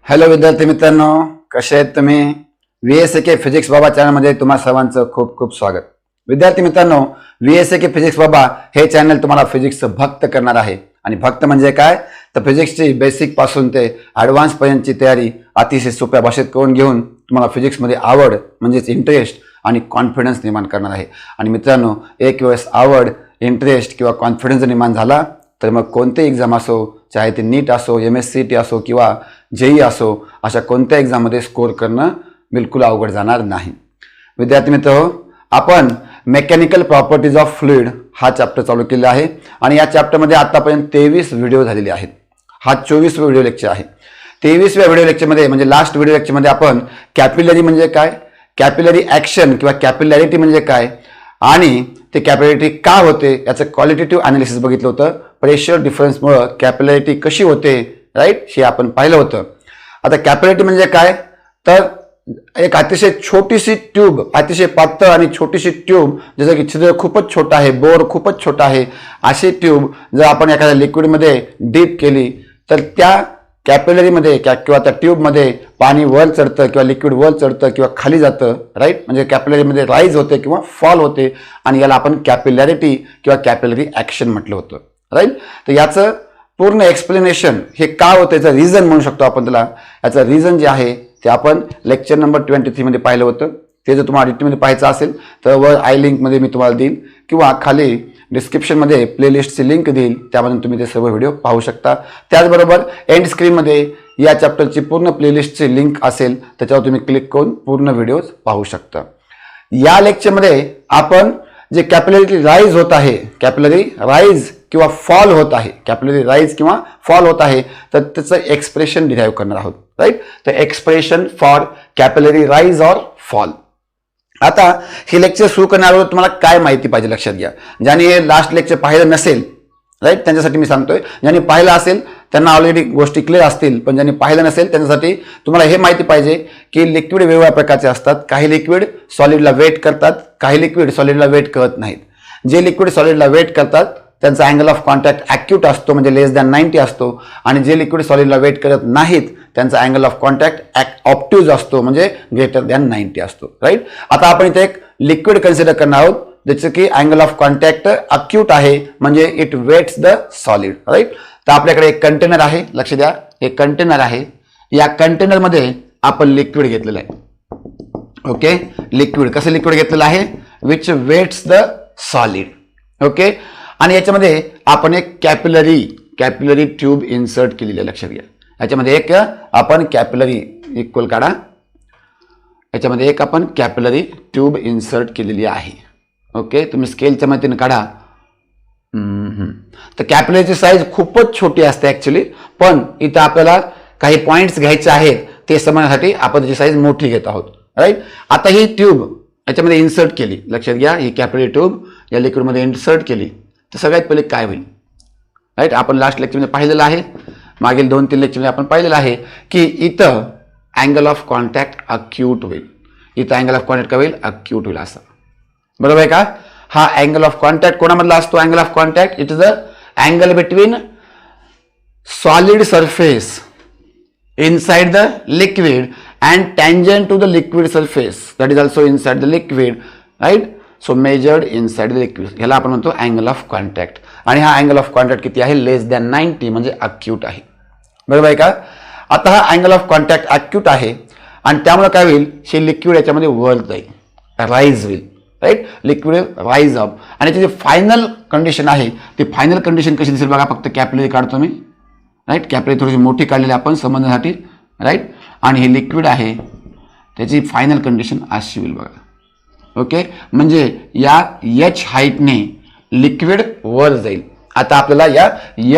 Hello विद्यार्थी मित्रांनो, कसे आहेत तुम्ही? VSAK फिजिक्स बाबा चॅनलमध्ये तुम्हा सर्वांचं खूप खूप स्वागत. विद्यार्थी मित्रांनो, VSAK फिजिक्स बाबा हे चॅनल तुम्हाला फिजिक्सचं भक्त करणार आहे. आणि भक्त म्हणजे काय, तर फिजिक्सची बेसिक पासून ते ॲडव्हान्स पर्यंतची तयारी अतिशय सोप्या भाषेत करून घेऊन तुम्हाला फिजिक्समध्ये आवड म्हणजेच इंटरेस्ट आणि कॉन्फिडन्स निर्माण करणार आहे. आणि मित्रांनो, एक वेळेस आवड, इंटरेस्ट किंवा कॉन्फिडन्स निर्माण झाला तर मग कोणते एक्झाम असो, चाहे ते नीट असो, MSCT असो किंवा JEE असो, अशा कोणत्या एक्झाममध्ये स्कोर करणं बिलकुल अवघड जाणार नाही. विद्यार्थी मित्र, आपण मेकॅनिकल प्रॉपर्टीज ऑफ फ्लुइड हा चॅप्टर चालू केला आहे आणि या चॅप्टरमध्ये आतापर्यंत 23 व्हिडिओ झालेले आहेत. हा 24वा व्हिडिओ लेक्चर आहे. 23व्या व्हिडिओ लेक्चरमध्ये म्हणजे लास्ट व्हिडिओ लेक्चरमध्ये आपण कॅपिलरी म्हणजे काय, कॅपिलरी ॲक्शन किंवा कॅपिलॅरिटी म्हणजे काय आणि ते कॅपिलॅरिटी का होते याचं क्वालिटेटिव्ह अनालिसिस बघितलं होतं. प्रेशर डिफरन्समुळं कॅपिलॅरिटी कशी होते, राईट, हे आपण पाहिलं होतं. आता कॅपिलॅरिटी म्हणजे काय, तर एक अतिशय छोटीशी ट्यूब, अतिशय पातळ आणि छोटीशी ट्यूब, जसं की छिद्र खूपच छोटं आहे, बोर खूपच छोटा आहे, अशी ट्यूब जर आपण एखाद्या लिक्विडमध्ये डीप केली तर त्या कॅपिलरीमध्ये किंवा त्या ट्यूबमध्ये पाणी वर चढतं किंवा लिक्विड वर चढतं किंवा खाली जातं, राईट, म्हणजे कॅपिलरीमध्ये राईज होते किंवा फॉल होते आणि याला आपण कॅपिलॅरिटी किंवा कॅपिलरी ॲक्शन म्हटलं होतं, राईट. तर याचं पूर्ण एक्सप्लेनेशन हे का होतं याचं रिझन म्हणू शकतो आपण त्याला. याचं रिझन जे आहे ते आपण लेक्चर नंबर 23 मध्ये पाहिलं होतं. ते जर तुम्हाला डिटेलमध्ये पाहायचं असेल तर वर आय लिंकमध्ये मी तुम्हाला देईल किंवा खाली डिस्क्रिप्शनमध्ये प्लेलिस्टची लिंक देईल, त्यामधून तुम्ही ते सर्व व्हिडिओ पाहू शकता. त्याचबरोबर एंड स्क्रीनमध्ये या चॅप्टरची पूर्ण प्लेलिस्टची लिंक असेल, त्याच्यावर तुम्ही क्लिक करून पूर्ण व्हिडिओज पाहू शकता. या लेक्चरमध्ये आपण जे कॅपिलरी राईज होत आहे, कॅपिलरी राईज किंवा फॉल होत आहे, कॅपिलरी राईज किंवा फॉल होत आहे, तर त्याचं एक्सप्रेशन डिराईव्ह करणार आहोत, राईट. तर expression for capillary rise or fall. आता हे लेक्चर सुरू करण्यावर तुम्हाला काय माहिती पाहिजे लक्षात घ्या. ज्यांनी हे लास्ट लेक्चर पाहिलं नसेल, राईट, त्यांच्यासाठी मी सांगतोय. ज्यांनी पाहिलं असेल त्यांना ऑलरेडी गोष्टी क्लिअर असतील, पण ज्यांनी पाहिलं नसेल त्यांच्यासाठी तुम्हाला हे माहिती पाहिजे की लिक्विड वेगवेगळ्या प्रकारचे असतात. काही लिक्विड सॉलिडला वेट करतात, काही लिक्विड सॉलिडला वेट करत नाहीत. जे लिक्विड सॉलिडला वेट करतात त्यांचा अँगल ऑफ कॉन्टॅक्ट ॲक्यूट असतो, म्हणजे लेस दॅन 90 असतो, आणि जे लिक्विड सॉलिडला वेट करत नाहीत त्यांचा अँगल ऑफ कॉन्टॅक्ट ऑप्ट्यूज असतो, म्हणजे ग्रेटर दॅन 90 असतो, राईट. आता आपण इथे एक लिक्विड कन्सिडर करणार आहोत ज्याचं की अँगल ऑफ कॉन्टॅक्ट अक्यूट आहे, म्हणजे it wets the solid, right. तर आपल्याकडे एक कंटेनर आहे, लक्ष द्या, एक कंटेनर आहे. या कंटेनरमध्ये आपण लिक्विड घेतलेलं आहे, ओके. लिक्विड कसं लिक्विड घेतलेलं आहे, which wets the solid, okay. आणि याच्यामध्ये आपण एक कॅपिलरी ट्यूब इन्सर्ट केलेली आहे, लक्षात घ्या. याच्यामध्ये एक आपण कॅपिलरी इक्वल काढा, याच्यामध्ये एक आपण कॅपिलरी ट्यूब इन्सर्ट केलेली आहे, ओके. तुम्ही स्केलच्या मदतीने काढा. तर कॅपिलरीची साईज खूपच छोटी असते ॲक्च्युली, पण इथं आपल्याला काही पॉईंट्स घ्यायचे आहेत, ते समजण्यासाठी आपण त्याची साईज मोठी घेत आहोत, राईट. आता ही ट्यूब याच्यामध्ये इन्सर्ट केली, लक्षात घ्या, ही कॅपिलरी ट्यूब या लिक्विडमध्ये इन्सर्ट केली तर सगळ्यात पहिले काय होईल, राईट. आपण लास्ट लेक्चरमध्ये पाहिलेलं आहे, मागील 2-3 लेक्चरमध्ये आपण पाहिलेलं आहे की इथं अँगल ऑफ कॉन्टॅक्ट अक्यूट होईल. इथं अँगल ऑफ कॉन्टॅक्ट काय होईल, अक्यूट होईल, असं, बरोबर आहे का. हा अँगल ऑफ कॉन्टॅक्ट कोणामधला असतो, angle of contact it is the angle between solid surface inside the liquid and tangent to the liquid surface that is also inside the liquid, right. So measured inside the liquid, ह्याला आपण म्हणतो angle of contact. आणि हा angle of contact किती आहे, लेस than 90, म्हणजे acute आहे, बरोबर आहे का. आता हा अँगल ऑफ कॉन्टॅक्ट अक्यूट आहे आणि त्यामुळे काय होईल, हे लिक्विड याच्यामध्ये वर जाईल, राईज होईल, राईट. Liquid rise up. आणि त्याची फायनल कंडिशन आहे, ती फायनल कंडिशन कशी दिसेल बघा. फक्त कॅपिलरी काढतो मी, राईट. कॅपिलरी थोडीशी मोठी काढलेली आपण समजण्यासाठी, राईट. आणि हे लिक्विड आहे, त्याची फायनल कंडिशन अशी होईल बघा, ओके. म्हणजे या H हाईटने लिक्विड वर जाईल. आता आपल्याला या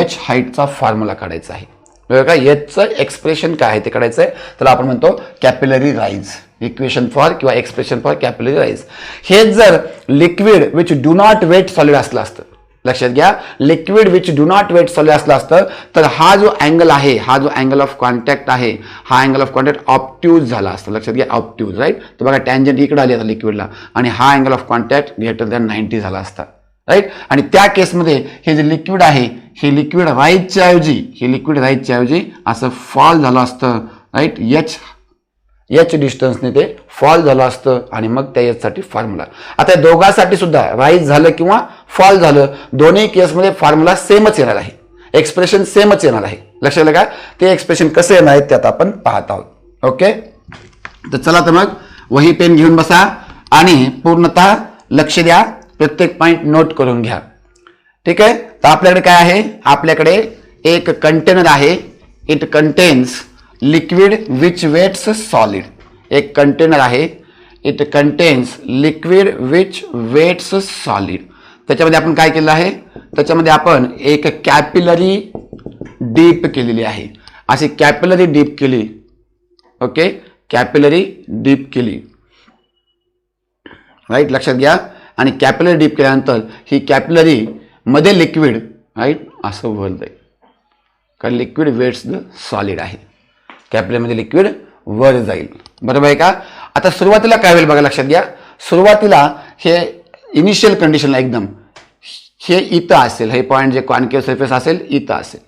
H हाईटचा फॉर्म्युला काढायचा आहे, बरोबर का. Hचं एक्सप्रेशन काय आहे ते काढायचं आहे, तर आपण म्हणतो कॅपिलरी राईज, इक्वेशन फॉर किंवा एक्सप्रेशन फॉर कॅपिलरी राईज. हे जर liquid which do not wet solid असलं असतं, लक्षात घ्या, liquid which do not wet solid असलं असतं तर हा जो अँगल आहे, हा जो अँगल ऑफ कॉन्टॅक्ट आहे, हा अँगल ऑफ कॉन्टॅक्ट ऑप्ट्यूज झाला असतं, लक्षात घ्या, ऑप्ट्यूज, राईट. तर बघा टँजंट इकडे आली आता लिक्विडला आणि हा angle of contact greater than 90 झाला असता, राईट. आणि त्या केसमध्ये हे जे लिक्विड आहे, हे लिक्विड राईजच्या ऐवजी असं फॉल झालं असतं, राईट, एच डिस्टन्सने ते फॉल झालं असतं आणि मग त्या एचसाठी फॉर्म्युला. आता दोघांसाठी सुद्धा राईज झालं किंवा फॉल झालं, दोन्ही केसमध्ये फॉर्म्युला सेमच येणार आहे, एक्सप्रेशन सेमच येणार आहे. लक्षात आलं का? ते एक्सप्रेशन कसं येणार आहे त्यात आपण पाहत आहोत. ओके, तर चला तर मग वही पेन घेऊन बसा आणि पूर्णतः लक्ष द्या, प्रत्येक पॉइंट नोट करून घ्या. ठीक आहे. तर आपल्याकडे काय आहे, आपल्याकडे एक कंटेनर आहे. It contains liquid which wets solid. एक कंटेनर आहे, it contains liquid which wets solid. त्याच्यामध्ये आपण काय केलं आहे, त्याच्यामध्ये आपण एक कॅपिलरी डीप केलेली आहे. अशी कॅपिलरी डीप केली. ओके, कॅपिलरी डीप केली. राईट, लक्षात घ्या. आणि कॅपिलरी डीप केल्यानंतर ही कॅपिलरी मध्ये लिक्विड राईट असं वर जाईल, कारण लिक्विड वेट्स द सॉलिड आहे. कॅपिलरीमध्ये लिक्विड वर जाईल. बरोबर आहे का? आता सुरुवातीला काय होईल बघा, लक्षात घ्या. सुरुवातीला हे इनिशियल कंडिशनला एकदम हे इथं असेल, हे पॉईंट जे कॉन्केव्ह सरफेस असेल इथं असेल,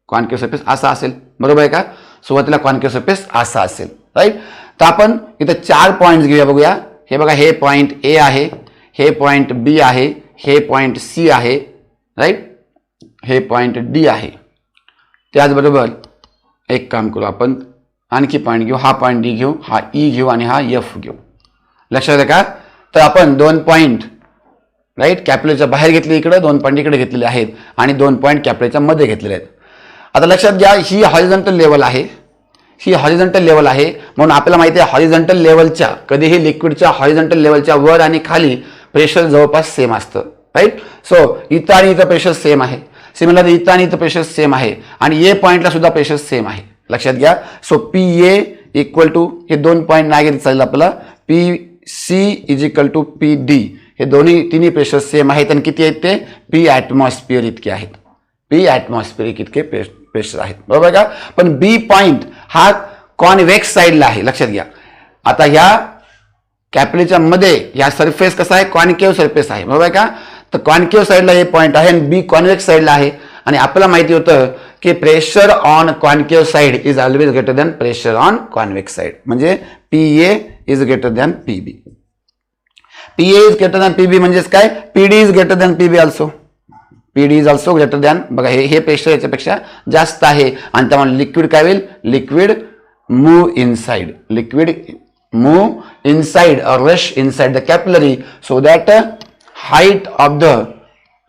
कॉन्केव्ह सरफेस असा असेल. बरोबर आहे का? सुरुवातीला कॉन्केव्ह सरफेस असा असेल. राईट, तर आपण इथं 4 पॉईंट घेऊया, बघूया. हे बघा, हे पॉईंट ए आहे, हे पॉईंट बी आहे, हे पॉईंट सी आहे. राईट, हे पॉईंट डी आहे. त्याचबरोबर एक काम करू, आपण आणखी पॉईंट घेऊ. हा पॉईंट डी घेऊ, हा ई घेऊ आणि हा एफ घेऊ. लक्षात आहे का? तर आपण 2 पॉईंट राईट कॅपिलरीच्या बाहेर घेतले इकडे, 2 पॉईंट इकडे घेतलेले आहेत आणि 2 पॉईंट कॅपिलरीच्या मध्ये घेतलेले आहेत. आता लक्षात घ्या, ही हॉरिझॉन्टल लेवल आहे, ही हॉरिझॉन्टल लेवल आहे. म्हणून आपल्याला माहिती आहे हॉरिझॉन्टल लेवलच्या, कधीही लिक्विडच्या हॉरिझॉन्टल लेवलच्या वर आणि खाली प्रेशर जवळपास सेम असतं. राईट, सो इथं आणि इथं प्रेशर सेम आहे. सिमिलरली इथं आणि इथं प्रेशर सेम आहे आणि ए पॉईंटला सुद्धा प्रेशर सेम आहे. लक्षात घ्या. So P A equal to, हे 2 पॉईंट नाही घेतले चालेल आपल्याला, P C is equal to P D. हे तिन्ही प्रेशर सेम आहेत आणि किती आहेत ते? पी ॲटमॉस्फिअर इतके आहेत. पी ॲटमॉस्फिअरिक इतके प्रेशर आहेत. बरोबर का? पण बी पॉईंट हा कॉन्व्हेक्स साईडला आहे. लक्षात घ्या. आता ह्या कॅपिलरीच्या मध्ये या सरफेस कसा आहे? कॉन्केव्ह सरफेस आहे. बरोबर का? तर कॉन्केव्ह साईडला हे पॉईंट आहे आणि बी कॉन्व्हेक्स साईडला आहे. आणि आपल्याला माहिती होतं की pressure on concave side is always greater than pressure on convex side. म्हणजे P A is greater than P B. P A is greater than P B म्हणजेच काय? P D is greater than P B also. P D is also greater than, बघा हे pressure याच्यापेक्षा जास्त आहे आणि त्यामुळे लिक्विड काय होईल? Liquid move inside. Liquid move inside or rush inside the capillary so that height of the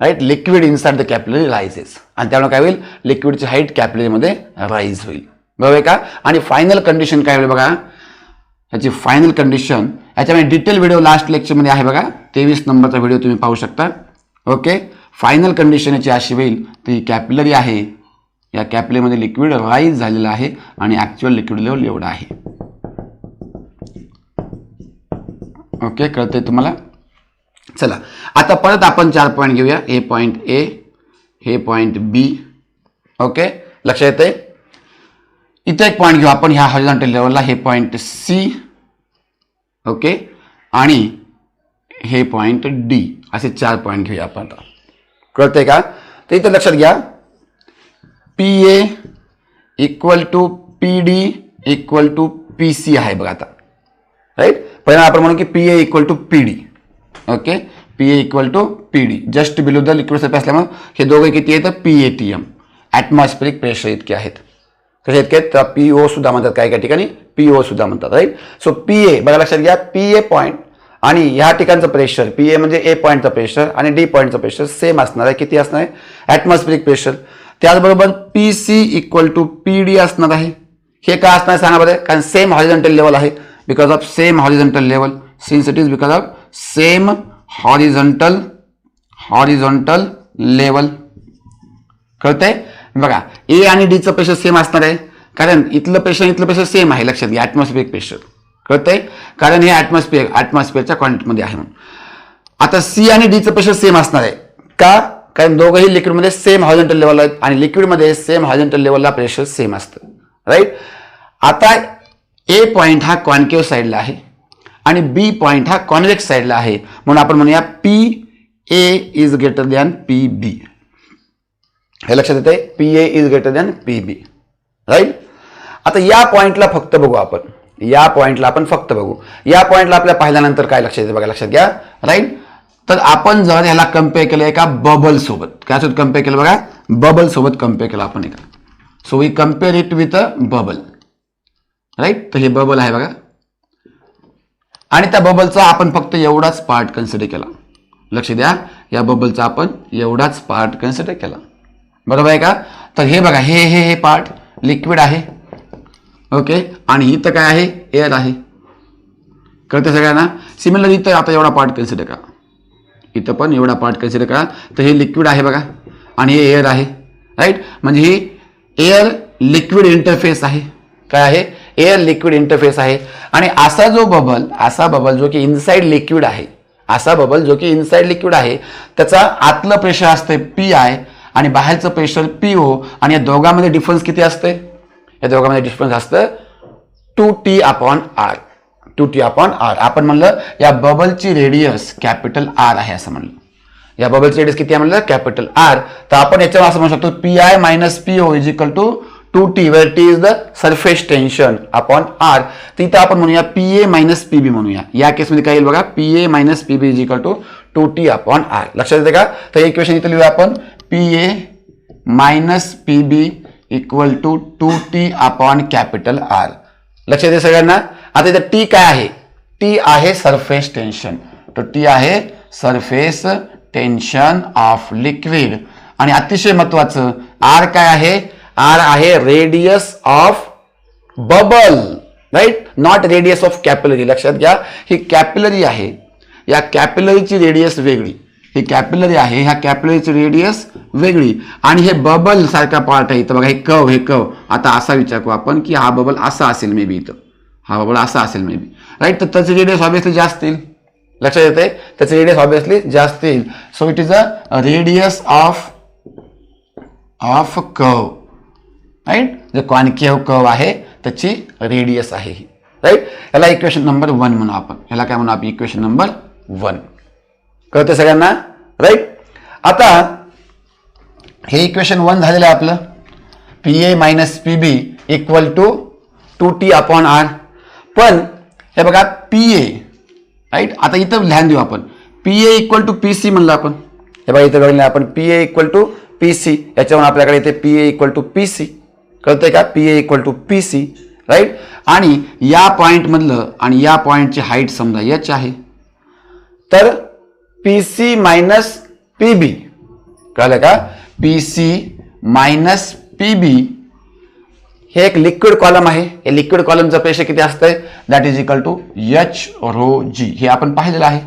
right liquid inside the capillary rises. आणि त्यामुळे काय होईल? लिक्विडची हाईट कॅपिलरी मध्ये राईज होईल. बरोबर का? आणि फायनल कंडिशन काय होईल बघा, याची फायनल कंडिशन याच्यामध्ये डिटेल व्हिडिओ लास्ट लेक्चरमध्ये आहे बघा, 23 नंबरचा व्हिडिओ तुम्ही पाहू शकता. ओके, फायनल कंडिशन याची अशी होईल, ती कॅपिलरी आहे, या कॅपिलरीमध्ये लिक्विड राईज झालेलं आहे आणि ऍक्च्युअल लिक्विड लेवल एवढं आहे. ओके, कळतंय तुम्हाला? चला आता परत आपण 4 पॉईंट घेऊया. हे पॉईंट ए, हे पॉईंट बी. ओके, लक्षात येतंय? इथे एक पॉईंट घेऊ आपण ह्या हॉरिझॉन्टल लेवलला, हे पॉईंट सी. ओके, आणि हे पॉईंट डी. असे 4 पॉईंट घेऊया आपण. कळतंय का? तर इथं लक्षात घ्या, P A equal to P D equal to P C आहे बघा. आता राईट, पहिला आपण म्हणू की P A equal to P D. Okay, P A equal to P D, just below the liquid surface असल्यामुळे हे दोघे किती आहेत? PATM, ॲटमॉस्फेरिक प्रेशर इतके आहेत. कसे इतके आहेत? PO सुद्धा म्हणतात, काही काही ठिकाणी PO सुद्धा म्हणतात. राईट, सो PA बघा, लक्षात घ्या, PA पॉईंट आणि ह्या ठिकाणचं प्रेशर, PA म्हणजे ए पॉईंटचं प्रेशर आणि डी पॉईंटचं प्रेशर सेम असणार आहे. किती असणार आहे? Atmospheric pressure. त्याचबरोबर PC इक्वल टू PD असणार आहे. हे काय असणार आहे सांगा बरं? कारण सेम हॉरिझॉन्टल लेवल आहे. Because of same horizontal level, since it is because of same horizontal level. कळतंय? बघा, ए आणि डीचं प्रेशर सेम असणार आहे, कारण इथलं प्रेशर सेम आहे. लक्षात घ्या, ॲटमॉस्फिअरिक प्रेशर. कळतंय? कारण हे ॲटमॉस्फिअरच्या क्वांटिटीमध्ये आहे म्हणून. आता सी आणि डीचं प्रेशर सेम असणार आहे. का? कारण दोघंही लिक्विडमध्ये सेम हॉरिझॉन्टल लेवल आहेत आणि लिक्विडमध्ये सेम हॉरिझॉन्टल लेवलला प्रेशर सेम असतं. राईट, आता ए पॉईंट हा कॉन्केव्ह साईडला आहे आणि बी पॉईंट हा कॉन्व्हेक्स साईडला आहे. म्हणून आपण म्हणूया PA is greater than PB. हे लक्षात येते? PA is greater than PB. Right, आता या पॉइंटला फक्त बघू आपण, या पॉइंटला आपण फक्त बघू. या पॉइंटला आपल्या पाहिल्यानंतर काय लक्षात येते बघा, लक्षात घ्या. राईट, तर आपण जर ह्याला कम्पेअर केलं एका बबल सोबत, काय सोबत कम्पेअर केलं बघा, बबल सोबत कम्पेअर केलं आपण एका. So we compare it with a bubble. Right, तर हे बबल आहे बघा, आणि त्या बबलचा आपण फक्त एवढाच पार्ट कन्सिडर केला. लक्ष द्या, या बबलचा आपण एवढाच पार्ट कन्सिडर केला. बरोबर आहे का? तर हे बघा, हे पार्ट लिक्विड आहे. ओके, आणि इथं काय आहे, एअर आहे. कळते सगळ्यांना? सिमिलर इथं आता एवढा पार्ट कन्सिडर करा, इथं पण एवढा पार्ट कन्सिडर करा. तर हे लिक्विड आहे बघा, आणि हे एअर आहे. राईट, म्हणजे ही एअर लिक्विड इंटरफेस आहे. काय आहे? एअर लिक्विड इंटरफेस आहे. आणि असा बबल जो की इनसाइड लिक्विड आहे, असा बबल जो की इनसाइड लिक्विड आहे, त्याचा आतलं प्रेशर असते PI आणि बाहेरचं प्रेशर PO. आणि या दोघांमध्ये डिफरन्स किती असते? या दोघांमध्ये डिफरन्स असतं 2T/R. 2T/R. आपण म्हणलं या बबलची रेडियस कॅपिटल R आहे असं म्हणलं. या बबलची रेडियस किती आहे म्हणलं? Capital R. तर आपण याच्यावर असं म्हणू शकतो PI - PO is equal to 2T, where T is the surface tension upon R. तर इथं आपण म्हणूया PA - PB म्हणूया. या केसमध्ये काय येईल बघा, PA - PB is equal to 2T/R. लक्षात येते का? तर इक्वेशन इथं लिहूया आपण, PA - PB equal to 2T/R. लक्षात येते सगळ्यांना? आता इथं T काय आहे? T आहे सरफेस टेन्शन. तर T आहे सरफेस टेन्शन ऑफ लिक्विड. आणि अतिशय महत्वाचं R काय आहे? R आहे radius of bubble. Right, not radius of capillary. लक्षात घ्या, ही कॅपिलरी आहे, या कॅपिलरीची रेडियस वेगळी. ही कॅपिलरी आहे, ह्या कॅपिलरीची रेडियस वेगळी. आणि हे बबल सारखा पार्ट आहे इथं बघा, हे कव. आता असा विचार करू आपण की हा बबल असा असेल मे बी, इथं हा बबल असा असेल मे बी. राईट, तर त्याची रेडियस ऑब्विसली जास्त येईल. लक्षात येते? त्याची रेडियस ऑब्विसली जास्त येईल. So it is a radius of curve. Right, जो कॉन्केव कर्व आहे त्याची रेडियस आहे ही. राईट, याला इक्वेशन नंबर 1 म्हणू आपण. याला काय म्हणू आपण? Equation number 1. कळतं सगळ्यांना? राईट, आता हे इक्वेशन 1 झालेलं आहे आपलं. PA - PB equal to 2T/R. पण हे बघा PA, राईट, आता इथं ध्यान देऊ आपण, PA इक्वल टू PC म्हणलं आपण. हे बघा इथं बघितलं आपण, PA इक्वल टू PC. याच्यावर आपल्याकडे इथे PA इक्वल टू PC. कळतंय का? PA equal to PC. Right, आणि या पॉइंट मधलं आणि या पॉइंटची हाईट समजा H आहे. तर PC - PB, कळलं का? PC - PB हे एक लिक्विड कॉलम आहे. हे लिक्विड कॉलमचं प्रेशर किती असतंय? That is equal to H/ρg. हे आपण पाहिलेलं आहे.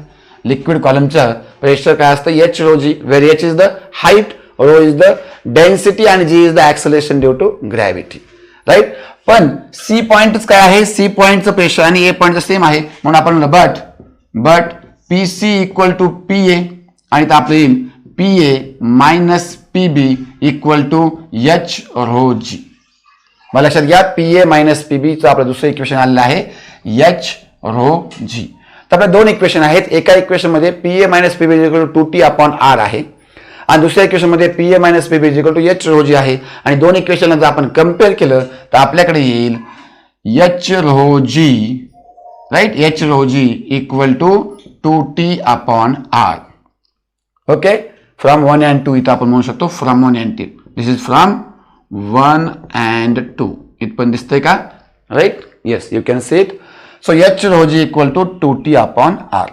लिक्विड कॉलमचं प्रेशर काय असतं? H/ρg, where H is the height, ρ is the density आणि G is the acceleration due to gravity. Right, पण C पॉइंटच काय आहे? C पॉइंटचं प्रेशर आणि A पॉइंटचं सेम आहे. म्हणून आपण म्हणलं but PC equal to PA, आणि तर आपलं येईल PA - PB equal to H/ρg. मला लक्षात घ्या, PA - PB चं आपलं दुसरं इक्वेशन आलेलं आहे H/ρg. तर आपल्या दोन इक्वेशन आहेत. एका इक्वेशन मध्ये PA - PB equal to 2T/R आहे, आणि दुसऱ्या इक्वेशन मध्ये PA - PB equal to H/ρg आहे. आणि दोन इक्वेशनला जर आपण कम्पेअर केलं तर आपल्याकडे येईल H/ρg. Right, H/ρg equal to 2T/R. Okay, from 1 and 2 इथं आपण म्हणू शकतो from 1 and 2. This is from 1 and 2. इथं दिसतंय का? Right, yes, you can see it. So H/ρg equal to 2T/R.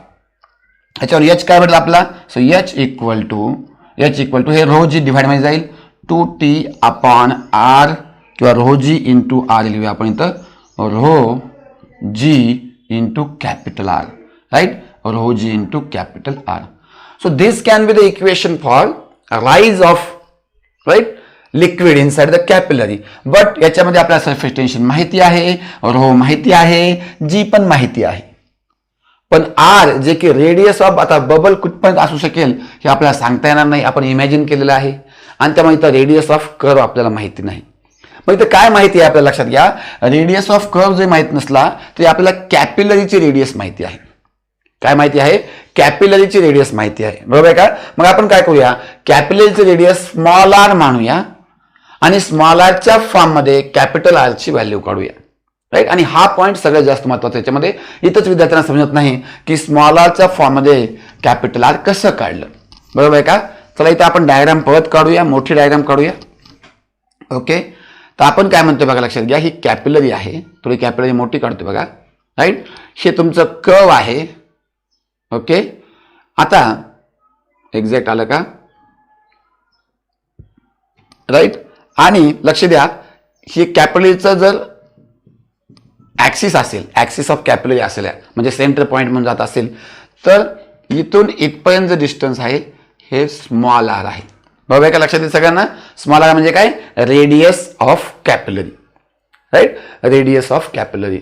याच्यावर H काय भेटलं आपला? सो H इक्वल टू हे ρg डिवाइड मध्ये जाईल 2T/R किंवा ρg इंटू R लिहूया आपण इथं, ρg into capital R. Right, ρg into capital R. So this can be the equation for rise of, right, liquid inside the capillary. But याच्यामध्ये आपल्याला surface tension माहिती आहे, ρ माहिती आहे, G पण माहिती आहे. पण R जे की रेडियस ऑफ, आता बबल कुठपर्यंत असू शकेल हे आपल्याला सांगता येणार नाही, आपण इमॅजिन केलेलं आहे. आणि त्यामुळे इथं रेडियस ऑफ कर्व आपल्याला माहिती नाही. मग इथं काय माहिती आहे आपल्याला? लक्षात घ्या, रेडियस ऑफ कर्व जे माहित नसला तरी आपल्याला कॅपिलरीची रेडियस माहिती आहे. काय माहिती आहे? कॅपिलरीची रेडियस माहिती आहे. बरोबर आहे का? मग आपण काय करूया, कॅपिलरीची रेडियस स्मॉल r मानूया आणि स्मॉल आरच्या फॉर्ममध्ये कॅपिटल आरची व्हॅल्यू काढूया. राईट. आणि हा पॉईंट सगळ्यात जास्त महत्वाचा याच्यामध्ये. इथंच विद्यार्थ्यांना समजत नाही की स्मॉल आरच्या फॉर्ममध्ये कॅपिटल आर कसं काढलं. बरोबर आहे का. चला इथे आपण डायग्राम परत काढूया, मोठी डायग्राम काढूया. ओके. तर आपण काय म्हणतोय बघा, लक्षात घ्या. ही कॅपिलरी आहे, थोडी कॅपिलरी मोठी काढतोय बघा. राईट. हे तुमचं कर्व आहे. ओके. आता एक्झॅक्ट आलं का. राईट. आणि लक्ष द्या, ही कॅपिलरीचं जर ऍक्सिस असेल, ऍक्सिस ऑफ कॅपिलरी असेल, म्हणजे सेंटर पॉईंट म्हणून जात असेल, तर इथून इथपर्यंत जे डिस्टन्स आहे हे स्मॉल आर आहे. बरोबर आहे का. लक्षात येईल सगळ्यांना. स्मॉल आर म्हणजे काय, radius of capillary. Right. Radius of capillary.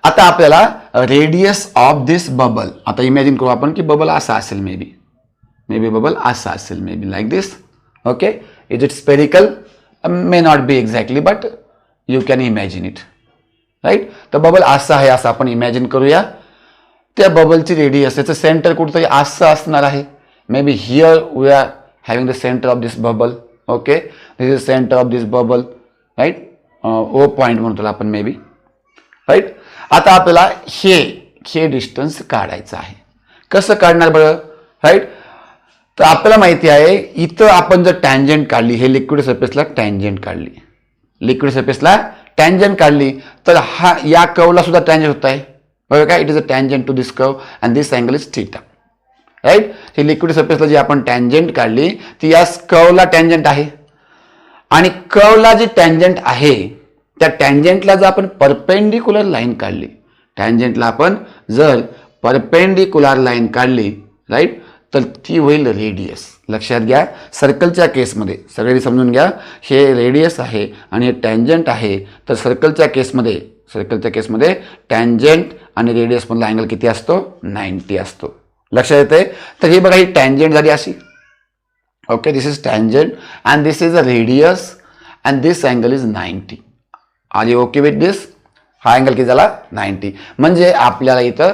आता आपल्याला रेडियस ऑफ दिस बबल, आता इमॅजिन करू आपण की बबल असा असेल, मे बी बबल असा असेल, maybe like this. Okay. Is it spherical, may not be exactly, but you can imagine it. Right. तर बबल असं आहे, असं आपण इमॅजिन करूया. त्या बबलची रेडियस, याचं सेंटर कुठंतरी असं असणार आहे. Maybe here we are having the centre of this bubble. Okay. This is centre of this bubble. Right. O point म्हणतो आपण, मे बी. राईट. आता आपल्याला हे डिस्टन्स काढायचं आहे. कसं काढणार बरं. राईट. तर आपल्याला माहिती आहे, इथं आपण जर टँजंट काढली, हे लिक्विड सरफेसला टँजंट काढली, लिक्विड सरफेसला टँजंट काढली, तर हा या कर्वला सुद्धा टँजंट होत आहे. बरोबर का. It is a tangent to this curve and this angle is theta. Right. ही लिक्विड सरफेसला जी आपण टँजंट काढली ती या कर्वला टँजंट आहे. आणि कर्वला जी टँजंट आहे त्या टँजंटला जर आपण परपेंडिक्युलर लाईन काढली, टँजंटला आपण जर परपेंडिक्युलर लाईन काढली, राईट, तर ती होईल रेडियस. लक्षात घ्या, सर्कलच्या केसमध्ये सगळे समजून घ्या, हे रेडियस आहे आणि हे टँजंट आहे. तर सर्कलच्या केसमध्ये टँजंट आणि रेडियस मधला अँगल किती असतो, 90 असतो. लक्षात येते. तर ही बघा, ही टँजंट झाली अशी. Okay. This is tangent and this is a radius and this angle is 90. Are you okay with this. हा अँगल किती झाला, 90. म्हणजे आपल्याला इथं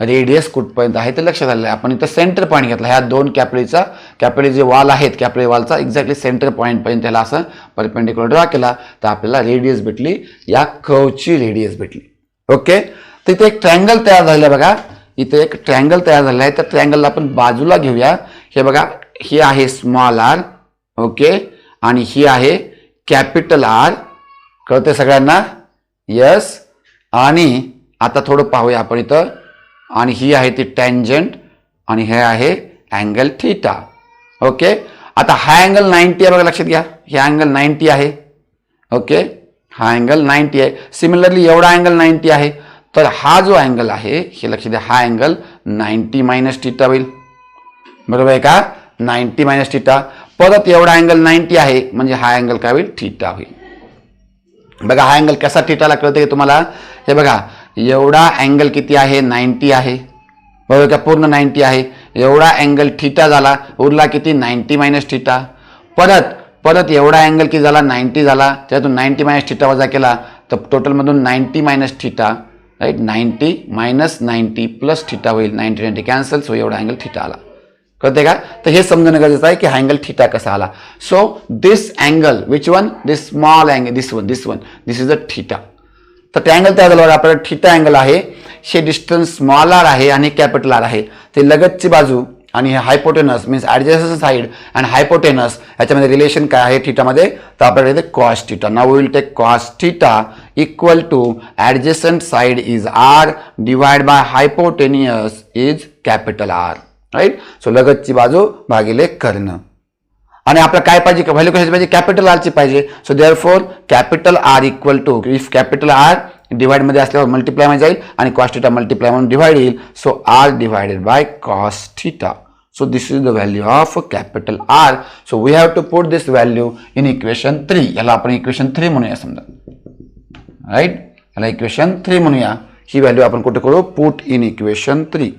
रेडियस कुठपर्यंत आहे ते लक्षात आलेलं आहे. आपण इथं सेंटर पॉईंट घेतला, ह्या दोन कॅपिलरी जे वॉल आहेत, कॅपिलरी वॉलचा एक्झॅक्टली सेंटर पॉईंट पर्यंत त्याला असं परपेंडिक्युलर ड्रॉ केला, तर आपल्याला रेडियस भेटली, या कर्वची रेडियस भेटली. ओके. तर इथे एक ट्रायंगल तयार झालेला आहे बघा. इथे एक ट्रायंगल तयार झालेला आहे. तर ट्रायंगलला आपण बाजूला घेऊया. हे बघा, ही आहे स्मॉल आर. ओके. आणि ही आहे कॅपिटल आर. कळते सगळ्यांना. यस. आणि आता थोडं पाहूया आपण इथं. आणि ही आहे ती टँजंट आणि हे आहे अँगल थीटा. ओके. आता हा अँगल 90 आहे बघा, लक्षात घ्या. हे अँगल 90 आहे. ओके. हा अँगल 90 आहे. सिमिलरली एवढा अँगल 90 आहे. तर हा जो अँगल आहे, हे लक्षात द्या, हा अँगल 90 मायनस थीटा होईल. बरोबर आहे का. 90 मायनस थीटा. परत एवढा अँगल 90 आहे, म्हणजे हा अँगल काय होईल, थीटा होईल. बघा हा अँगल कसा थीटाला कळते तुम्हाला. हे बघा, एवढा अँगल किती आहे, 90 आहे. बरोबर का. पूर्ण 90 आहे. एवढा अँगल थीटा झाला, उरला किती, 90 मायनस थीटा. परत एवढा अँगल किती झाला, 90 झाला. त्यातून 90 मायनस थीटा वजा केला, तर टोटलमधून 90 minus theta. Right. 90 minus 90 plus theta होईल. 90 कॅन्सल. सो एवढा अँगल थीटा आला. कळते का. तर हे समजणं गरजेचं आहे की हा अँगल थीटा कसा आला. So this angle, which one, this small angle, this one, this is a theta. तर ट्रायंगल तयार झाल्यावर आपल्याला थीटा अँगल आहे. हे डिस्टन्स स्मॉल आर आहे आणि कॅपिटल आर आहे. ते लगतची बाजू आणि हे hypotenuse means adjacent side and hypotenuse, याच्यामध्ये रिलेशन काय आहे थीटामध्ये, तर आपल्याला इथे cos theta. Now we will take cos theta equal to adjacent side is R divide by hypotenuse is capital R. Right. So लगतची बाजू भागिले कर्ण. आणि आपल्याला काय पाहिजे, व्हॅल्यू कशाची पाहिजे, कॅपिटल आरची पाहिजे. So therefore capital R equal to, if capital R divide मध्ये असल्यावर मल्टिप्लाय मध्ये जाईल आणि कॉस थिटा मल्टिप्लाय म्हणून डिवाइड येईल. So R divided by cos theta. So this is the value of capital R. So we have to put this value in equation 3. याला आपण equation 3 म्हणूया समजा. राईट. याला इक्वेशन 3 म्हणूया. ही व्हॅल्यू आपण कुठे करू, put in equation 3.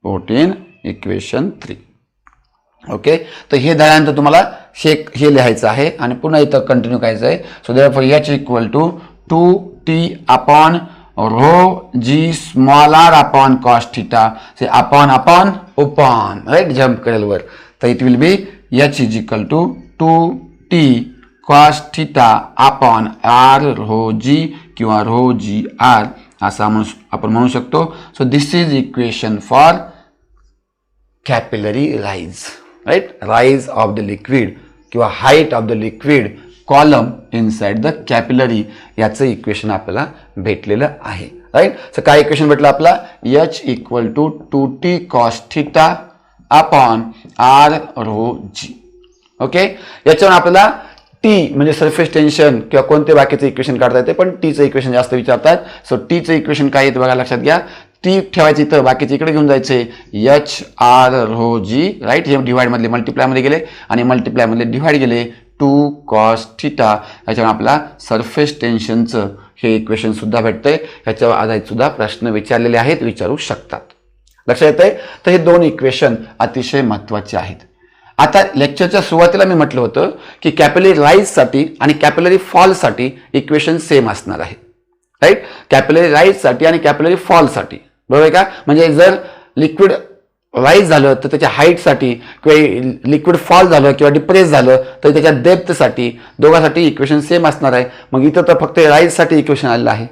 Put in equation 3. Okay. तर हे झाल्यानंतर तुम्हाला हे लिहायचं आहे आणि पुन्हा इथं कंटिन्यू करायचं आहे. So therefore H equal to 2t upon rho G small R upon cos theta. Say upon right, jump करेल वर. तर it will be H is equal to 2t cos theta upon R rho G किंवा rho G R असं आपण म्हणू शकतो. So this is equation for capillary rise, right. Rise of the liquid किंवा height of the liquid column inside the capillary याचं equation आपल्याला भेटलेलं आहे, राईट. सो काय इक्वेशन भेटलं आपला, H equal to 2t cos theta upon R rho G. Okay, याच्यावर आपल्याला टी म्हणजे सरफेस टेन्शन किंवा कोणते बाकीचं इक्वेशन काढता येते, पण टीचं इक्वेशन जास्त विचारतात. सो टीचं इक्वेशन काय येतं बघा, लक्षात घ्या. टी ठेवायची इथं, बाकीचे इकडे घेऊन जायचे. एच आर रो जी, राईट. हे डिवाइड मधले मल्टिप्लाय मध्ये गेले आणि मल्टिप्लाय मधले डिवाइड गेले. 2 कॉस थिटा, याच्यावर आपला सरफेस टेन्शनचं हे इक्वेशन सुद्धा भेटतंय. ह्याच्यावर आधारित सुद्धा प्रश्न विचारलेले आहेत, विचारू शकतात. लक्षात येतंय. तर हे दोन इक्वेशन अतिशय महत्वाचे आहेत. आता लेक्चरच्या सुरुवातीला मी म्हटलं होतं की कॅपिलरी राईजसाठी आणि कॅपिलरी फॉलसाठी इक्वेशन सेम असणार आहे, राईट. कॅपिलरी राईजसाठी आणि कॅपिलरी फॉलसाठी, बरोबर आहे का. म्हणजे जर लिक्विड राईज झालं तर त्याच्या हाईटसाठी किंवा लिक्विड फॉल झालं किंवा डिप्रेस झालं तर त्याच्या डेप्थसाठी दोघांसाठी इक्वेशन सेम असणार आहे. मग इथं तर फक्त राईजसाठी इक्वेशन आलेलं आहे,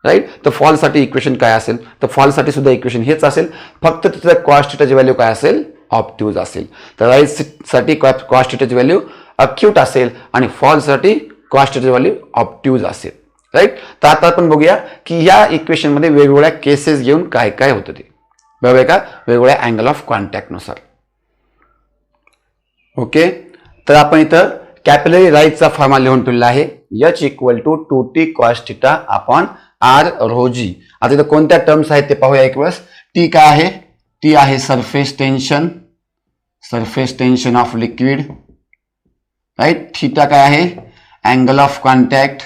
राईट. तर फॉलसाठी इक्वेशन काय असेल, तर फॉलसाठी सुद्धा इक्वेशन हेच असेल, फक्त तिथं कॉस थिटाची व्हॅल्यू काय असेल, ऑब्ट्यूज असेल. तर राईजसाठी कॉस थिटाची व्हॅल्यू अक्यूट असेल आणि फॉलसाठी कॉस थिटाची व्हॅल्यू ऑब्ट्यूज असेल, राईट. तर आता आपण बघूया की या इक्वेशनमध्ये वेगवेगळ्या केसेस घेऊन काय काय होतं ते, बरोबर आहे का, वेगवेगळ्या अँगल ऑफ कॉन्टॅक्टनुसार. ओके, तर आपण इथं कॅपिलरी राईजचा फॉर्म्युला लिहून ठेवलेला आहे. H equal to 2t cos theta upon R rho G. आता इथं कोणत्या टर्म्स आहेत ते पाहूया एक वेळेस. टी काय आहे, टी आहे surface tension, surface tension of liquid, right. Theta काय आहे, अँगल ऑफ कॉन्टॅक्ट,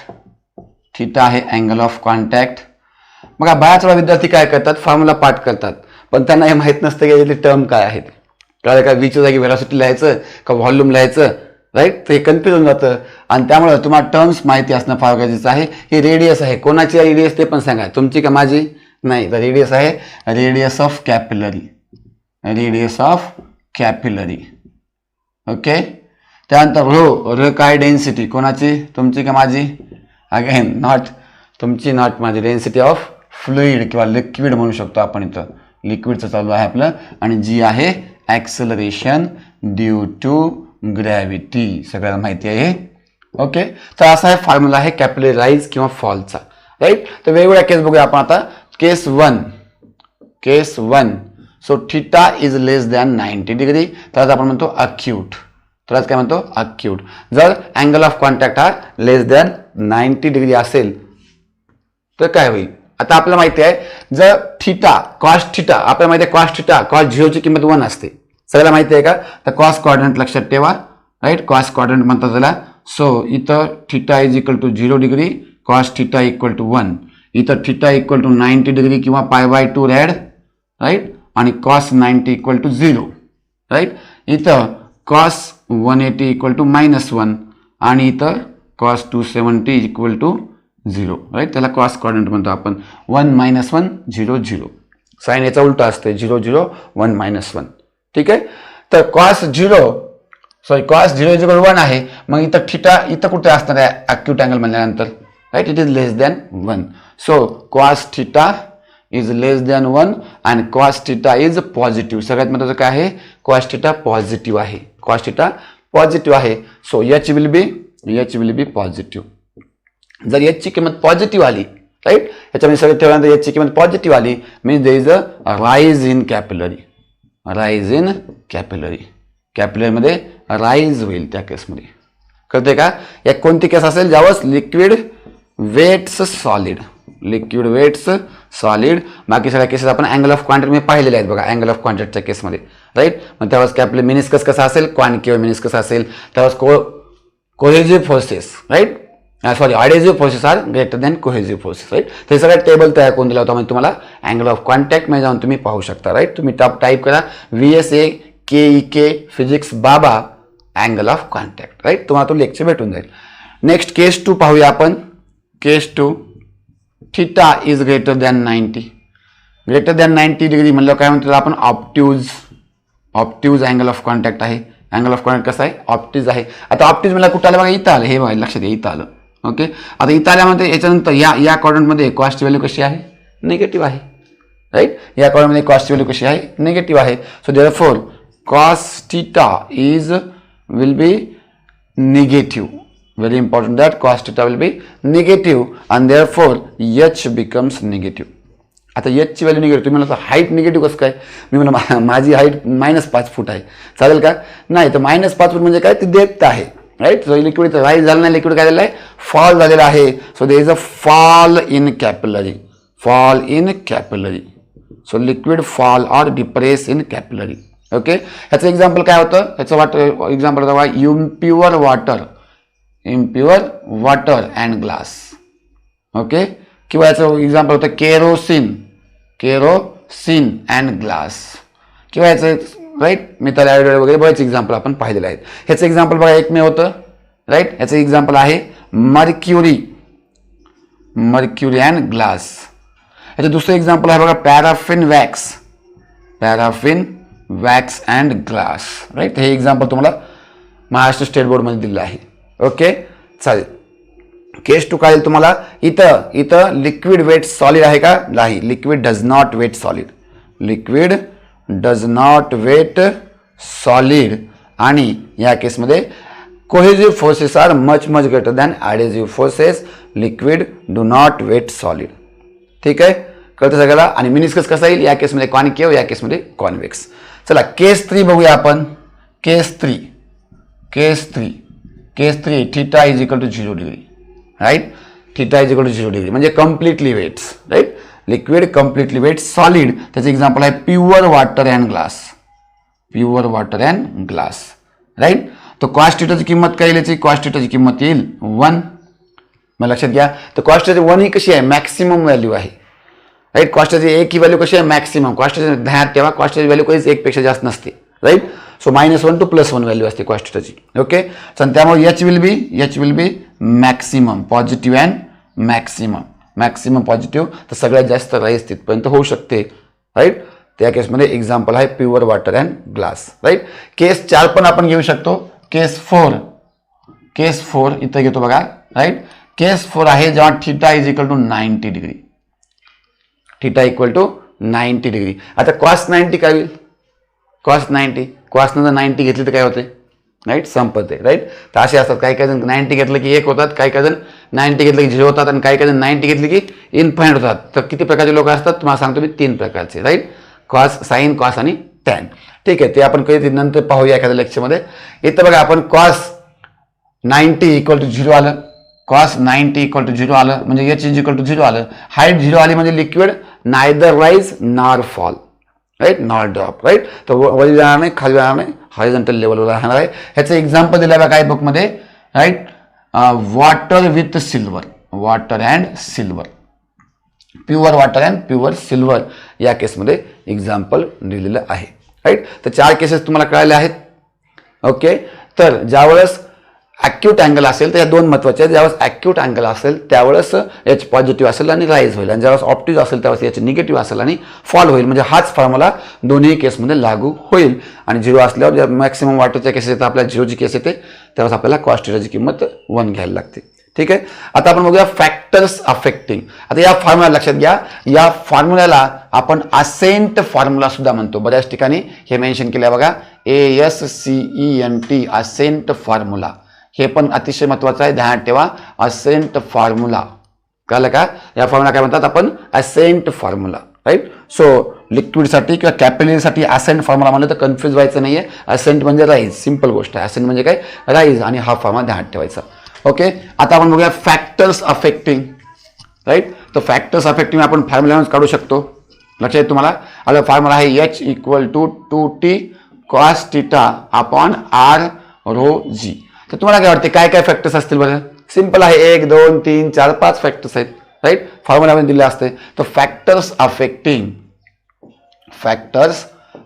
थिटा आहे अँगल ऑफ कॉन्टॅक्ट. बघा बऱ्याच वेळा विद्यार्थी काय करतात, फॉर्म्युला पाठ करतात, पण त्यांना हे माहित नसतं की यातले टर्म काय आहेत. कळलं का, व्हीच्या जागी व्हेलॉसिटी लिहायचं का व्हॉल्यूम लिहायचं, राईट. तर हे कन्फ्युज होऊन जातं आणि त्यामुळे तुम्हाला टर्म्स माहिती असणं फार गरजेचं आहे. ही रेडियस आहे, कोणाची रेडियस ते पण सांगा, तुमची का माझी, नाही. तर रेडियस आहे radius of capillary, radius of capillary. Okay, त्यानंतर रो, रो काय डेन्सिटी, कोणाची, तुमची का माझी, अगेन नॉट तुमची नॉट माझी, डेन्सिटी ऑफ फ्लुइड किंवा लिक्विड म्हणू शकतो आपण, इथं लिक्विडचं चालू आहे आपलं. आणि जी आहे ॲक्सेलरेशन ड्यू टू ग्रॅव्हिटी, सगळ्यांना माहिती आहे. ओके, तर असा हे फॉर्म्युला आहे कॅपिलरी राईज किंवा फॉलचा, राईट. तर वेगवेगळ्या केस बघूया आपण आता. Case one, so theta is less than 90 degree, तर आपण म्हणतो अक्यूट. तर आज काय म्हणतो, अक्यूट. जर अँगल ऑफ कॉन्टॅक्ट हा लेस दॅन 90 डिग्री असेल तर काय होईल. आता आपल्याला माहिती आहे, जर थिटा कॉस थिटा, आपल्याला माहिती आहे कॉस थिटा, कॉस 0ची किंमत 1 असते, सगळ्याला माहिती आहे का. तर कॉस क्वाड्रंट लक्षात ठेवा, राईट. कॉस क्वाड्रंट म्हणतात त्याला. सो इथं theta is equal to 0 degree, cos theta equal to 1. इथं थिटा इक्वल टू 90 डिग्री किंवा π/2 रॅड, राईट. आणि कॉस 90 इक्वल टू 0, राईट. इथं कॉस 180 इक्वल टू -1 आणि इथं कॉस 270 इक्वल टू 0, राईट. त्याला कॉस क्वाड्रंट म्हणतो आपण. 1 - 1 0 0, साइन याचा उलटा असते, 0 0 1 -1, ठीक आहे. तर कॉस 0 इज 1 आहे. मग इथं थिटा इथं कुठे असणार आहे अक्यूट अँगल म्हणल्यानंतर, right. It is less than 1. So cos theta is less than 1 आणि कॉस थिटा इज पॉझिटिव्ह. सगळ्यात महत्त्वाचं काय आहे, कॉस थिटा पॉझिटिव्ह आहे, कॉस थिटा पॉझिटिव्ह आहे. So H will be positive. जर एचची किंमत पॉझिटिव्ह आली, राईट, याच्यामध्ये सगळं ठेवल्यानंतर एचची किंमत पॉझिटिव्ह आली, means there is a rise in capillary, rise in capillary. कॅपिलरीमध्ये राईज होईल त्या केसमध्ये, कळते का. या कोणती केस असेल, ज्यावेळेस liquid wets solid, liquid wets solid. बाकी सगळ्या केसेस आपण अँगल ऑफ क्वांटिटी पाहिलेले आहेत बघा, अँगल ऑफ क्वांटिटीच्या केसमध्ये, राईट. मग त्यावेळेस कॅपिलरी मिनिस्कस कसा असेल, कॉन्केव्ह मिनिस्कस असेल, त्यावेळेस cohesive forces, right, sorry adhesive forces are greater than cohesive forces, right. ते सगळं टेबल तयार करून दिला होता, म्हणजे तुम्हाला अँगल ऑफ कॉन्टॅक्ट मध्ये जाऊन तुम्ही पाहू शकता, राईट. तुम्ही टाईप करा VSA KEK फिजिक्स बाबा अँगल ऑफ कॉन्टॅक्ट, राईट. तुम्हाला तो लेक्चर भेटून जाईल. नेक्स्ट केस 2 पाहूया आपण. केस 2, theta is greater than 90, greater than 90 degree म्हणलं काय म्हणतो आपण, ऑब्ट्यूज अँगल ऑफ कॉन्टॅक्ट आहे. अँगल ऑफ कॉन्टॅक्ट कसा आहे, ऑप्टिज आहे. आता ऑप्टिज मला कुठं आलं बघा, इथं आलं, हे बघा लक्षात घ्या, इथं आलं. ओके, आता इथं आल्यामध्ये याच्यानंतर या क्वाड्रंटमध्ये कॉस्ट व्हॅल्यू कशी आहे, निगेटिव्ह आहे. राईट, या क्वाड्रंटमध्ये कॉस्ट व्हॅल्यू कशी आहे, निगेटिव्ह आहे. So therefore cos theta will be negative. Very important that cos theta will be negative and therefore h becomes negative. आता h ची व्हॅल्यू निगेटिव्ह, तुम्ही म्हणता हाईट निगेटिव्ह कसं काय, मी म्हणा माझी हाईट -5 फूट आहे, चालेल का, नाही तर -5 फूट म्हणजे काय, ती डेप्थ आहे. राईट, सो लिक्विड राईज झालं नाही, लिक्विड काय झालेलं आहे, फॉल झालेला आहे. So there is a fall in capillary, fall in capillary. So liquid fall or depress in capillary. Okay, ह्याचं एक्झाम्पल काय होतं, ह्याचं एक्झाम्पल होतं बघा, impure water and glass. Okay, किंवा याचं एक्झाम्पल होतं केरोसिन अँड ग्लास, किंवा याचं राईट मिथाइल आयोडाइड वगैरे बरेच एक्झाम्पल आपण पाहिलेले आहेत. ह्याचं एक्झाम्पल बघा एकमेव होतं. राईट, ह्याचं एक्झाम्पल आहे मर्क्युरी अँड ग्लास. ह्याचं दुसरं एक्झाम्पल आहे बघा paraffin wax and glass. Right, हे एक्झाम्पल तुम्हाला महाराष्ट्र स्टेट बोर्डमध्ये दिलेलं आहे. ओके, चालेल. केस 2 काय तुम्हाला, इथं लिक्विड वेट सॉलिड आहे का, नाही, liquid does not wet solid. आणि या केसमध्ये cohesive forces are much greater than adhesive forces, liquid do not wet solid. ठीक आहे, कळतं सगळ्याला. आणि मिनिस्कस कसा येईल, या केसमध्ये कॉन्केव्ह, या केसमध्ये कॉन्व्हेक्स. चला केस 3 बघूया आपण. Case 3 theta is equal to 0 degree. Right, theta is equal to 0 degree म्हणजे completely wets. Right, liquid completely wet solid. त्याचं एक्झाम्पल आहे pure water and glass. Right, तर कॉस्ट थीटाची किंमत काय येईल, याची कॉस्ट थीटाची किंमत येईल 1. मग लक्षात घ्या, तर कॉस्ट थीटा 1 ही कशी आहे, मॅक्सिमम व्हॅल्यू आहे. राईट, कॉस्टची 1 ही व्हॅल्यू कशी आहे, मॅक्सिमम. कॉस्टची ध्यानात ठेवा, कॉस्टची व्हॅल्यू कधीच 1 पेक्षा जास्त नसते. राईट, सो -1 to +1 व्हॅल्यू असते कॉस्टची. ओके, तर त्यामुळे H will be maximum positive and maximum positive. तर सगळ्यात जास्त राईज तिथपर्यंत होऊ शकते. राईट, त्या केसमध्ये एक्झाम्पल आहे pure water and glass. Right, case 4 पण आपण घेऊ शकतो. केस 4 इथं घेतो बघा. राईट, केस 4 आहे जेव्हा theta is equal to 90 degree. आता कॉस 90 काय होईल, कॉसनं जर 90 घेतली तर काय होते, राईट, संपते. राईट, तर असे असतात, काही जण 90 घेतलं की 1 होतात, काही जण 90 घेतलं की 0 होतात, आणि काही जण 90 घेतली की इन्फायनाईट होतात. तर किती प्रकारचे लोक असतात तुम्हाला सांगतो मी, 3 प्रकारचे. राईट, कॉस, साईन, कॉस आणि टॅन. ठीक आहे, ते आपण कधी नंतर पाहूया एखाद्या लेक्चरमध्ये. इथं बघा आपण कॉस 90 इक्वल टू 0 आलं, म्हणजे एच इज इक्वल टू 0 आलं. हाईट 0 आली म्हणजे liquid neither rise nor fall. Right, nor drop. Right, तर वरी जाणार नाही, खाली जाणार नाही, हॉरिझॉन्टल लेवलवर राहणार आहे. ह्याचं एक्झाम्पल दिलं बघा काय बुकमध्ये. Right, water with silver, pure water and pure silver, या केसमध्ये एक्झाम्पल दिलेलं आहे. राईट, तर 4 केसेस तुम्हाला कळाले आहेत. ओके, तर ज्यावेळेस ॲक्यूट अँगल असेल तर या 2 महत्त्वाचे आहेत. ज्यावेळेस ॲक्यूट अँगल असेल त्यावेळेस एच पॉझिटिव्ह असेल आणि राईज होईल, आणि ज्यावेळेस ऑप्टिज असेल त्यावेळेस एच निगेटिव्ह असेल आणि फॉल होईल. म्हणजे हाच फॉर्म्युला दोन्ही केसमध्ये लागू होईल. आणि 0 असल्यावर मॅक्सिमम वॉटरच्या केसेस येतात, आपल्याला 0ची केस येते त्यावेळेस आपल्याला कॉस्ट थीटाची किंमत 1 घ्यायला लागते. ठीक आहे, आता आपण बघूया फॅक्टर्स अफेक्टिंग. आता या फॉर्म्युला लक्षात घ्या, या फॉर्म्युल्याला आपण असेंट फॉर्म्युला सुद्धा म्हणतो. बऱ्याच ठिकाणी हे मेन्शन केलं बघा, ASCENT, असेंट फॉर्म्युला. हे पण अतिशय महत्त्वाचं आहे, ध्यानात ठेवा. असेंट फॉर्म्युला कळलं का, या फॉर्म्युला काय म्हणतात आपण, असेंट फॉर्म्युला. राईट, सो लिक्विडसाठी किंवा कॅपिलरीसाठी असेंट फॉर्म्युला म्हणलं तर कन्फ्युज व्हायचं नाहीये. असेंट म्हणजे राईज, सिंपल गोष्ट आहे. असेंट म्हणजे काय, राईज, आणि हा फॉर्म्युला ध्यानात ठेवायचा. ओके, आता आपण बघूया फॅक्टर्स अफेक्टिंग. राईट, तर फॅक्टर्स अफेक्टिंग आपण फॉर्म्युला काढू शकतो. लक्षात तुम्हाला, आता फॉर्म्युला आहे H equal to 2T cos θ upon R ρg. तर तुम्हाला काय वाटते, काय काय फॅक्टर्स असतील बरं. सिंपल आहे, 1 2 3 4 5 फॅक्टर्स आहेत. राईट, फॉर्म्युला दिले असते. तर फॅक्टर्स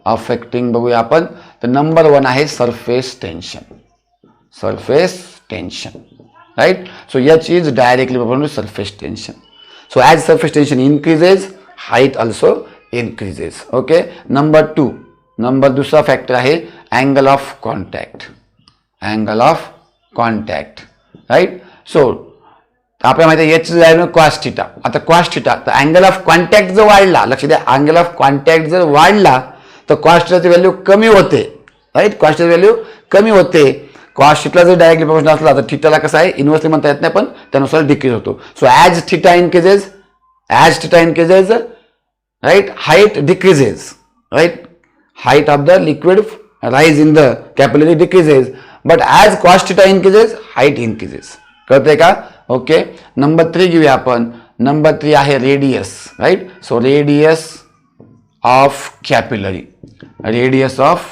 अफेक्टिंग बघूया आपण. तर नंबर 1 आहे surface tension. Right, so H is directly proportional to surface tension. So as surface tension increases, height also increases. Okay, number 2, number दुसरा फॅक्टर आहे angle of contact. Angle of contact, right. So आपल्याला माहिती आहे याची value cos theta. आता cos theta तर angle of contact जर वाढला, लक्ष द्या, अँगल ऑफ कॉन्टॅक्ट जर वाढला तर कॉस थिटाची व्हॅल्यू कमी होते, राईट. कॉस थिटाची व्हॅल्यू कमी होते. कॉस थिटा जर डायरेक्टली प्रोपोर्शनल असला तर थिटाला कसं आहे इन्व्हर्सली म्हणता येत नाही, पण त्यानुसार डिक्रीज होतो. So as theta increases, right, height decreases, right. Height of the liquid rise in the capillary decreases, but as cos theta increases height increases. कळतंय का? ओके. नंबर 3 घेऊया आपण. नंबर 3 आहे radius, right. So radius of capillary, radius of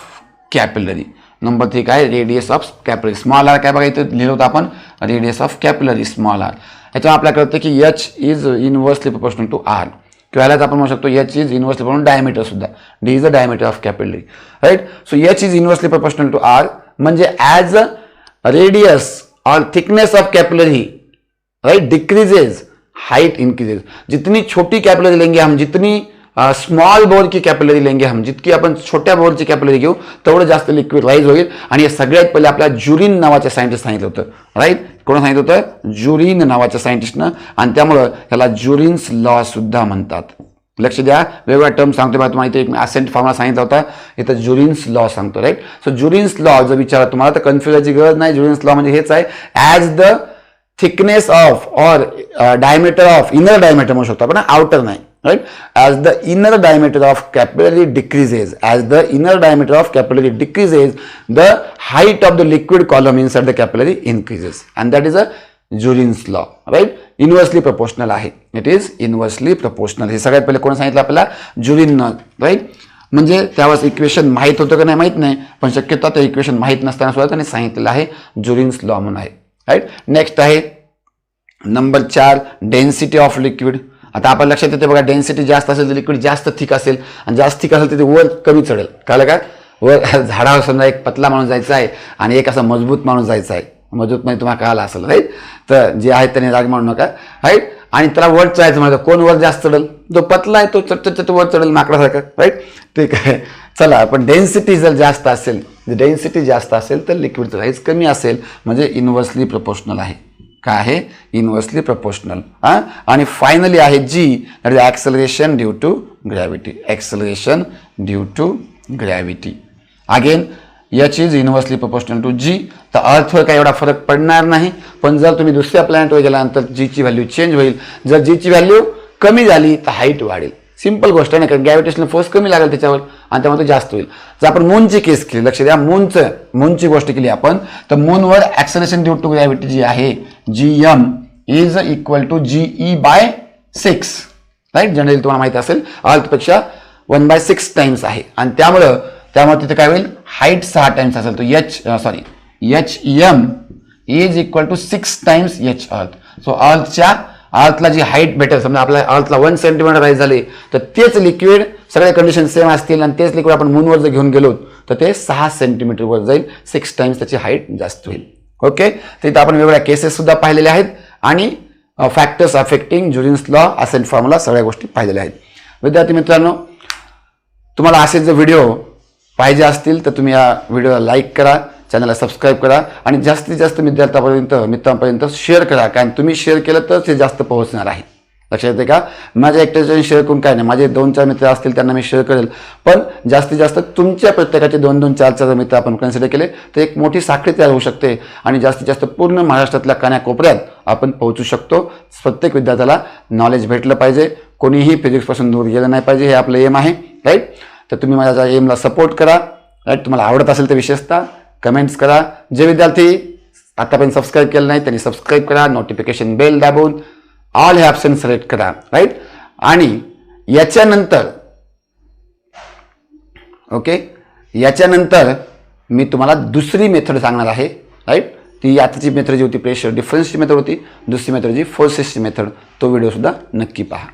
capillary. Number 3 काय? Radius of capillary. Small R काय बघा इथं लिहिलं होतं आपण, radius of capillary small R. याच्यावर आपल्याला कळतं की H is inversely proportional to R, किंवा यालाच आपण म्हणू शकतो H is inversely proportional diameter सुद्धा. D is the diameter of capillary, right. So H is inversely proportional to R म्हणजे ॲज रेडियस और thickness of capillary, right, decreases height increases. जितनी छोटी कैपिलरी लेंगे हम, जितनी स्मॉल बोर की capillary लेंगे हम, जितकी आपण छोट्या बोरची कॅपिलरी घेऊ तेवढं जास्त लिक्विड राईज होईल. आणि हे सगळ्यात पहिले आपल्याला ज्युरिन नावाच्या सायंटिस्ट सांगितलं होतं, राईट. कोण सांगितलं होतं? ज्युरिन नावाच्या सायंटिस्टनं. आणि त्यामुळं ह्याला ज्युरिन्स लॉ सुद्धा म्हणतात. लक्ष द्या, वेगवेगळ्या टर्म सांगतो बघा. तुम्हाला इथे एक असेंट फॉर्म्युला सांगितला होता, इथं ज्युरिन्स लॉ सांगतो, राईट. सो ज्युरिन्स लॉ जर विचारा तुम्हाला तर कन्फ्युजनची गरज नाही. ज्युरिन्स लॉ म्हणजे हेच आहे, ॲज द थिकनेस ऑफ और डायमीटर ऑफ, इनर डायमीटर म्हणू शकतो आपण, आउटर नाही, right. As the inner diameter of capillary decreases, as the inner diameter of capillary decreases, the height of the liquid column inside the capillary increases, and that is a Jurin's law, right. Inversely proportional आहे, it is inversely proportional. हे सगळ्यात पहिले कोण सांगितलं आपल्याला? Jurin, right. म्हणजे त्यावेळेस equation माहीत होतं का नाही माहीत नाही, पण शक्यतो ते इक्वेशन माहीत नसताना सुद्धा त्यांनी सांगितलेलं आहे ज्युरिन्स लॉ म्हणून आहे, राईट. नेक्स्ट आहे नंबर 4 डेन्सिटी ऑफ लिक्विड. आता आपण लक्षात येते बघा, डेन्सिटी जास्त असेल तर लिक्विड जास्त थिक असेल, आणि जास्त थिक असेल तर ते वर कमी चढेल. कळलं का? वर झाडावर समजा एक पतला माणूस जायचा आहे आणि एक असा मजबूत माणूस जायचा आहे. मजबूत म्हणजे तुम्हाला कळालं असेल, राईट. तर जे आहे त्याने राग म्हणू नका, राईट. आणि त्याला वर चढायचं म्हणजे कोण वर जास्त चढेल? जो पतला आहे तो चट वर चढेल माकडासारखा, राईट. ठीक आहे, चला. पण डेन्सिटी जर जास्त असेल, डेन्सिटी जास्त असेल तर लिक्विडचं साईज कमी असेल, म्हणजे इन्व्हर्सली प्रोपोर्शनल आहे. काय आहे? Inversely proportional. हां. आणि फायनली आहे G, that is acceleration due to gravity. Acceleration due to gravity. Again H is inversely proportional to G. तर अर्थवर काही एवढा फरक पडणार नाही, पण जर तुम्ही दुसऱ्या प्लॅनेटवर गेल्यानंतर जीची व्हॅल्यू चेंज होईल. जर जीची व्हॅल्यू कमी झाली तर हाईट वाढेल. सिंपल गोष्ट आहे ना, कारण ग्रॅव्हिटेशनल फोर्स कमी लागेल त्याच्यावर आणि त्यामुळे तो जास्त होईल. जर आपण मूनची केस केली, लक्ष द्या, मूनची गोष्ट केली आपण, तर मूनवर ॲक्सेलरेशन ड्यू टू ग्रॅव्हिटी जी आहे GM is equal to GE/6, right. Generally तुम्हाला माहिती असेल अर्थपेक्षा 1/6 टाइम्स आहे, आणि त्यामुळे तिथे काय होईल? हाईट 6 टाइम्स असेल, तो HM is equal to 6 times H earth. So अर्थला जी हाईट भेटेल, समजा आपल्या अर्थला 1 सेंटीमीटर राईज झाले तर तेच लिक्विड, सगळे कंडिशन सेम असतील आणि तेच लिक्विड आपण मूनवर जर घेऊन गेलो तर ते 6 सेंटीमीटरवर जाईल, 6 टाइम्स त्याची हाईट जास्त होईल. ओके. तर इथं आपण वेगवेगळ्या केसेस सुद्धा पाहिलेल्या आहेत आणि factors affecting Jurin's law, ascent formula, सगळ्या गोष्टी पाहिलेल्या आहेत. विद्यार्थी मित्रांनो, तुम्हाला असे जर व्हिडिओ पाहिजे असतील तर तुम्ही या व्हिडिओला लाईक करा, चॅनलला सबस्क्राईब करा आणि जास्तीत जास्त मित्रांपर्यंत शेअर करा, कारण तुम्ही शेअर केलं तर ते जास्त पोहोचणार आहे. लक्षात येते का? माझ्या एकट्याच्या शेअर करून काय नाही, माझे 2-4 मित्र असतील त्यांना मी शेअर करेल, पण जास्तीत जास्त तुमच्या प्रत्येकाचे 2-2, 4-4 मित्र आपण कन्सिडर केले तर एक मोठी साखळी तयार होऊ शकते आणि जास्तीत जास्त पूर्ण महाराष्ट्रातल्या कानाकोपऱ्यात आपण पोहोचू शकतो. प्रत्येक विद्यार्थ्याला नॉलेज भेटलं पाहिजे, कोणीही फिजिक्सपासून दूर गेलं नाही पाहिजे, हे आपलं एम आहे, राईट. तर तुम्ही माझ्या एमला सपोर्ट करा, राईट. तुम्हाला आवडत असेल तर विशेषतः कमेंट्स करा. जे विद्यार्थी आतापर्यंत सबस्क्राईब केलं नाही त्यांनी सबस्क्राईब करा, नोटिफिकेशन बेल दाबून ऑल हे ऑप्शन सिलेक्ट करा, राईट. आणि याच्यानंतर मी तुम्हाला दुसरी मेथड सांगणार आहे, राईट. ती आताची मेथड जी होती प्रेशर डिफरन्सची मेथड होती, दुसरी मेथड जी फोर्सेसची मेथड, तो व्हिडिओ सुद्धा नक्की पहा.